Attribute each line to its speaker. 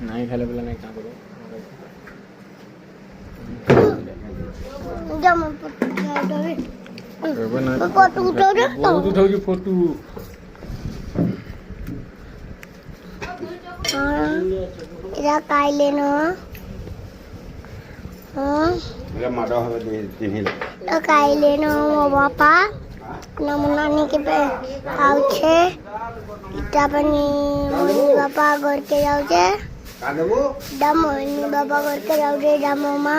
Speaker 1: नहीं खाले बोला नहीं क्या करो फोटो फोटो
Speaker 2: এটা কাইলে না কাইলে না বাপা नमूना के पे खाऊचे इटा पनि मोनी बापा घर के जाऊचे डम मोनी बापा घर के जाऊचे डमोमा